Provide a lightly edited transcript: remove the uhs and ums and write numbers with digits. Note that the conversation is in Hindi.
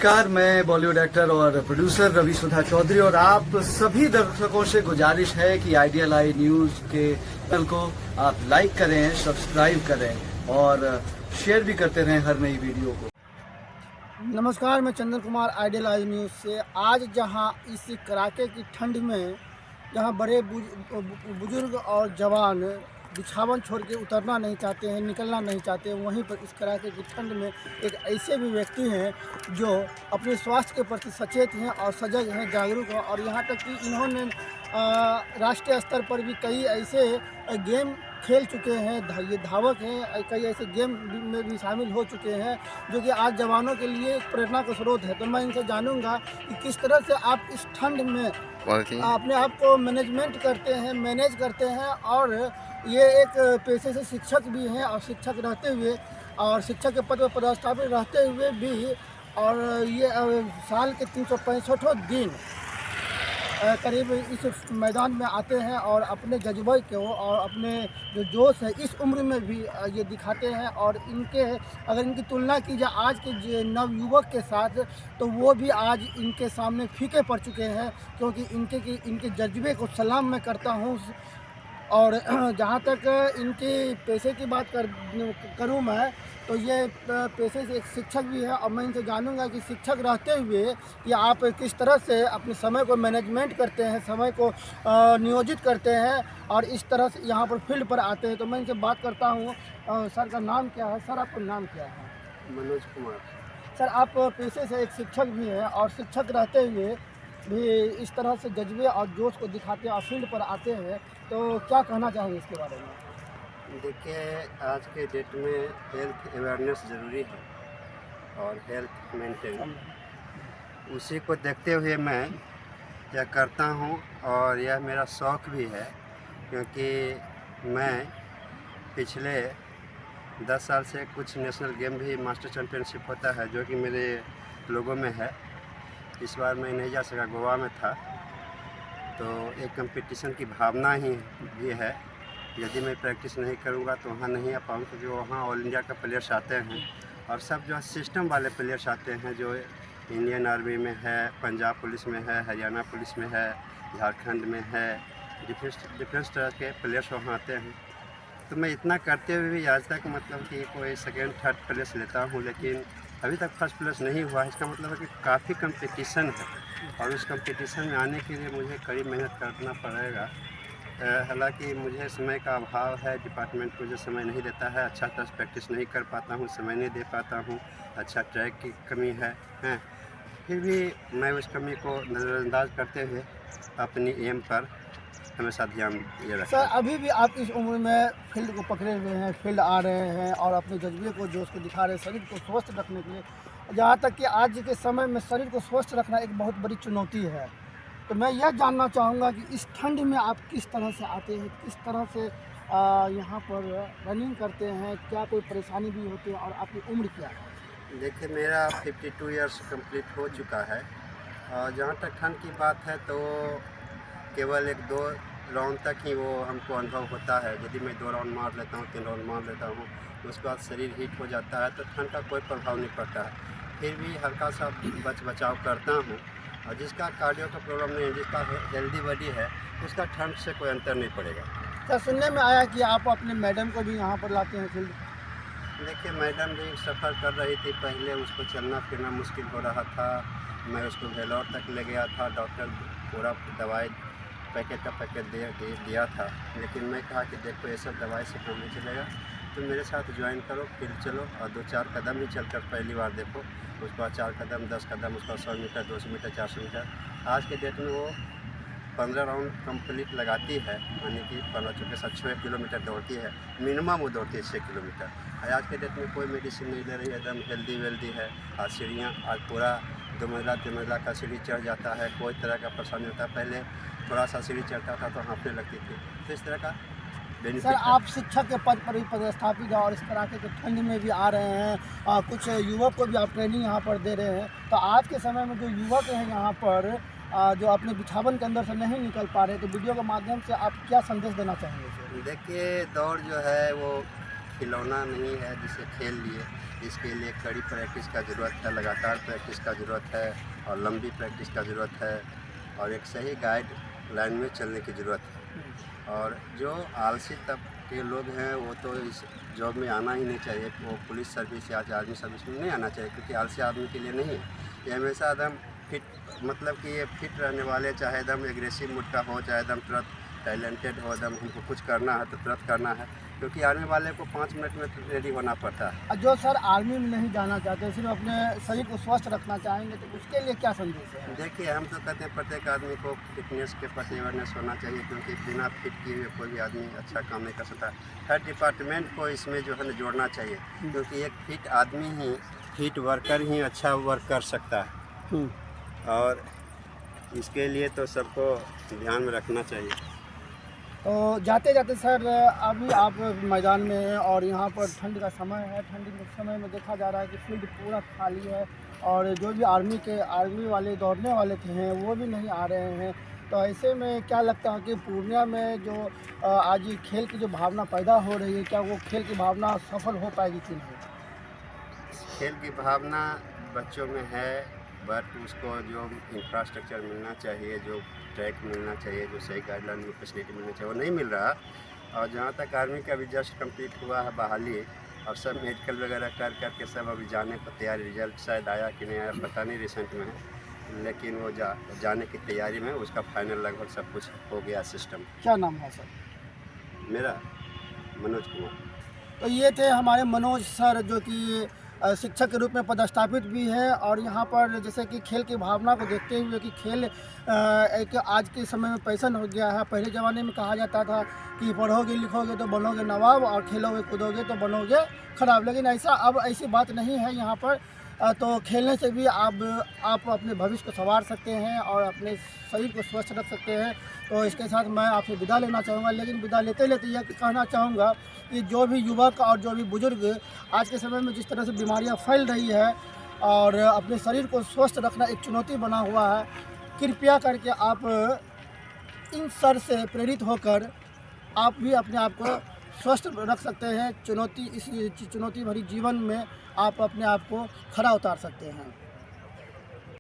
नमस्कार, मैं बॉलीवुड एक्टर और प्रोड्यूसर रवि सुधा चौधरी और आप सभी दर्शकों से गुजारिश है कि आइडियल आई न्यूज़ के चैनल को आप लाइक करें, सब्सक्राइब करें और शेयर भी करते रहें हर नई वीडियो को। नमस्कार, मैं Chandan Kumar ideal I news से। आज जहां इस कड़ाके की ठंड में जहां बड़े बुजुर्ग और जवान बिछावन छोड़ के उतरना नहीं चाहते हैं, निकलना नहीं चाहते हैं, वहीं पर इस कड़ाके की ठंड में एक ऐसे भी व्यक्ति हैं जो अपने स्वास्थ्य के प्रति सचेत हैं और सजग हैं, जागरूक हैं। और यहाँ तक कि इन्होंने राष्ट्रीय स्तर पर भी कई ऐसे गेम खेल चुके हैं, ये धावक हैं, कई ऐसे गेम में भी शामिल हो चुके हैं जो कि आज जवानों के लिए एक प्रेरणा का स्रोत है। तो मैं इनसे जानूंगा कि किस तरह से आप इस ठंड में अपने आप को मैनेज करते हैं और ये एक पेशे से शिक्षक भी हैं और शिक्षक रहते हुए और शिक्षक के पद पर पदस्थापित रहते हुए भी और ये साल के 365 दिन करीब इस मैदान में आते हैं और अपने जज्बे को और अपने जो जोश है इस उम्र में भी ये दिखाते हैं। और अगर इनकी तुलना की जाए आज के नवयुवक के साथ तो वो भी आज इनके सामने फीके पड़ चुके हैं, क्योंकि इनके जज्बे को सलाम मैं करता हूँ। और जहाँ तक इनके पेशे की बात करूँ मैं तो ये पेशे से एक शिक्षक भी है और मैं इनसे जानूंगा कि शिक्षक रहते हुए कि आप किस तरह से अपने समय को मैनेजमेंट करते हैं, समय को नियोजित करते हैं और इस तरह से यहाँ पर फील्ड पर आते हैं। तो मैं इनसे बात करता हूँ। सर का नाम क्या है? सर आपका नाम क्या है? मनोज कुमार। सर आप पेशे से एक शिक्षक भी हैं और शिक्षक रहते हुए भी इस तरह से जज्बे और जोश को दिखाते हैं और फील्ड पर आते हैं, तो क्या कहना चाहेंगे इसके बारे में? देखिए, आज के डेट में हेल्थ अवेयरनेस ज़रूरी है और हेल्थ मेंटेन, उसी को देखते हुए मैं यह करता हूँ और यह मेरा शौक़ भी है, क्योंकि मैं पिछले 10 साल से कुछ नेशनल गेम भी मास्टर चैम्पियनशिप होता है जो कि मेरे लोगों में है। इस बार मैं नहीं जा सका, गोवा में था, तो एक कंपटीशन की भावना ही भी है। यदि मैं प्रैक्टिस नहीं करूंगा तो वहाँ नहीं आ पाऊँ, क्योंकि वहाँ ऑल इंडिया का प्लेयर्स आते हैं और सब जो सिस्टम वाले प्लेयर्स आते हैं, जो इंडियन आर्मी में है, पंजाब पुलिस में है, हरियाणा पुलिस में है, झारखंड में है, डिफरेंस तरह के प्लेयर्स वहाँ आते हैं। तो मैं इतना करते हुए भी आज तक मतलब कि कोई सेकेंड थर्ड प्लेस लेता हूँ, लेकिन अभी तक फर्स्ट प्लेस नहीं हुआ। इसका मतलब है कि काफ़ी कंपटीशन है और उस कंपटीशन में आने के लिए मुझे कड़ी मेहनत करना पड़ेगा। हालांकि मुझे समय का अभाव है, डिपार्टमेंट मुझे समय नहीं देता है, अच्छा तरह से प्रैक्टिस नहीं कर पाता हूँ, समय नहीं दे पाता हूँ, अच्छा ट्रैक की कमी है। फिर भी मैं उस कमी को नज़रअंदाज करते हुए अपनी एम पर हमेशा ध्यान ये रखता हूं। सर अभी भी आप इस उम्र में फील्ड को पकड़े हुए हैं, फील्ड आ रहे हैं और अपने जज्बे को जोश को दिखा रहे हैं शरीर को स्वस्थ रखने के लिए। जहाँ तक कि आज के समय में शरीर को स्वस्थ रखना एक बहुत बड़ी चुनौती है। तो मैं यह जानना चाहूँगा कि इस ठंड में आप किस तरह से आते हैं, किस तरह से यहाँ पर रनिंग करते हैं, क्या कोई परेशानी भी होती है और आपकी उम्र क्या है? देखिए, मेरा 52 ईयर्स कंप्लीट हो चुका है और जहाँ तक ठंड की बात है तो केवल 1-2 राउंड तक ही वो हमको अनुभव होता है। यदि मैं 2 राउंड मार लेता हूँ, 3 राउंड मार लेता हूँ, उसके बाद शरीर हीट हो जाता है, तो ठंड का कोई प्रभाव नहीं पड़ता है। फिर भी हल्का सा बचाव करता हूँ और जिसका कार्डियो का प्रॉब्लम नहीं है, जिसका हेल्दी बॉडी है, उसका ठंड से कोई अंतर नहीं पड़ेगा। सर सुनने में आया कि आप अपने मैडम को भी यहाँ पर लाते हैं फील्ड। देखिए, मैडम भी सफ़र कर रही थी, पहले उसको चलना फिरना मुश्किल हो रहा था। मैं उसको वेलोर तक ले गया था, डॉक्टर पूरा दवाई पैकेट का पैकेट दिया था, लेकिन मैं कहा कि देखो ये सब दवाई से काम नहीं चलेगा, तुम मेरे साथ ज्वाइन करो, फील्ड चलो और 2-4 कदम ही चलकर पहली बार देखो, उसके बाद 4 कदम 10 कदम, उसका 100 मीटर 200 मीटर 400 मीटर। आज के डेट में वो 15 राउंड कंप्लीट लगाती है, यानी कि 15 चौके 6 किलोमीटर दौड़ती है, मिनिमम वो दौड़ती है 6 किलोमीटर। आज के डेट में कोई मेडिसिन नहीं ले रही है, एकदम हेल्दी वेल्दी है। आज सीढ़ियाँ, आज पूरा 2 मंजिला 3 मंजिला का सीढ़ी चढ़ जाता है, कोई तरह का परेशानी होता है। पहले थोड़ा सा सीढ़ी चढ़ता था तो हाँफने लगती थी, तो इस तरह का बेनिफिट। सर आप शिक्षक के पद पर भी पदस्थापित हैं और इस कड़ाके के ठंड में भी आ रहे हैं, कुछ युवक को भी आप ट्रेनिंग यहाँ पर दे रहे हैं। तो आज के समय में जो युवक हैं यहाँ पर जो अपने बिछावन के अंदर से नहीं निकल पा रहे, तो वीडियो के माध्यम से आप क्या संदेश देना चाहेंगे? देखिए, दौड़ जो है वो खिलौना नहीं है जिसे खेल लिए। इसके लिए कड़ी प्रैक्टिस का ज़रूरत है, लगातार प्रैक्टिस का ज़रूरत है और लंबी प्रैक्टिस का ज़रूरत है और एक सही गाइड लाइन में चलने की ज़रूरत है। और जो आलसी तबके के लोग हैं वो तो इस जॉब में आना ही नहीं चाहिए। वो पुलिस सर्विस या आर्मी सर्विस में नहीं आना चाहिए, क्योंकि आलसी आदमी के लिए नहीं है। ये हमेशा एकदम फिट, मतलब कि ये फिट रहने वाले, चाहे एकदम एग्रेसिव मूड का हो, चाहे एकदम तुरंत टैलेंटेड हो, एकदम हमको कुछ करना है तो तुरंत करना है, क्योंकि आर्मी वाले को 5 मिनट में रेडी होना पड़ता है। जो सर आर्मी में नहीं जाना चाहते, सिर्फ अपने शरीर को स्वस्थ रखना चाहेंगे, तो उसके लिए क्या संदेश है? देखिए, हम तो कहते हैं प्रत्येक आदमी को फिटनेस के प्रति अवेयरनेस होना चाहिए, क्योंकि बिना फिट किए हुए कोई भी आदमी अच्छा काम नहीं कर सकता। हर डिपार्टमेंट को इसमें जो है ना जोड़ना चाहिए, क्योंकि एक फिट आदमी ही, फिट वर्कर ही अच्छा वर्क कर सकता है। और इसके लिए तो सबको ध्यान में रखना चाहिए। तो जाते जाते सर, अभी आप मैदान में हैं और यहाँ पर ठंड का समय है। ठंड के समय में देखा जा रहा है कि फील्ड पूरा खाली है और जो भी आर्मी वाले दौड़ने वाले थे वो भी नहीं आ रहे हैं। तो ऐसे में क्या लगता है कि पूर्णिया में जो आज खेल की जो भावना पैदा हो रही है, क्या वो खेल की भावना सफल हो पाएगी कि नहीं? खेल की भावना बच्चों में है, बट उसको जो इंफ्रास्ट्रक्चर मिलना चाहिए, जो ट्रैक मिलना चाहिए, जो सही गाइडलाइन में फैसिलिटी मिलना चाहिए, वो नहीं मिल रहा। और जहाँ तक आर्मी का भी जस्ट कंप्लीट हुआ है बहाली, और सब मेडिकल वगैरह कर करके सब अभी जाने को तैयारी। रिजल्ट शायद आया कि नहीं आया पता नहीं रिसेंट में, लेकिन वो जाने की तैयारी में, उसका फाइनल लगभग सब कुछ हो गया सिस्टम। क्या नाम है सर? मेरा मनोज कुमार। तो ये थे हमारे मनोज सर, जो कि शिक्षक के रूप में पदस्थापित भी है। और यहाँ पर जैसे कि खेल की भावना को देखते हुए कि खेल एक आज के समय में पैशन हो गया है। पहले ज़माने में कहा जाता था कि पढ़ोगे लिखोगे तो बनोगे नवाब और खेलोगे कूदोगे तो बनोगे खराब, लेकिन अब ऐसी बात नहीं है यहाँ पर। तो खेलने से भी आप अपने भविष्य को संवार सकते हैं और अपने शरीर को स्वस्थ रख सकते हैं। तो इसके साथ मैं आपसे विदा लेना चाहूँगा, लेकिन विदा लेते लेते यह कहना चाहूँगा कि जो भी युवक और जो भी बुजुर्ग आज के समय में जिस तरह से बीमारियां फैल रही है और अपने शरीर को स्वस्थ रखना एक चुनौती बना हुआ है, कृपया करके आप इन सर से प्रेरित होकर आप भी अपने आप को स्वस्थ रख सकते हैं। इस चुनौती भरी जीवन में आप अपने आप को खरा उतार सकते हैं।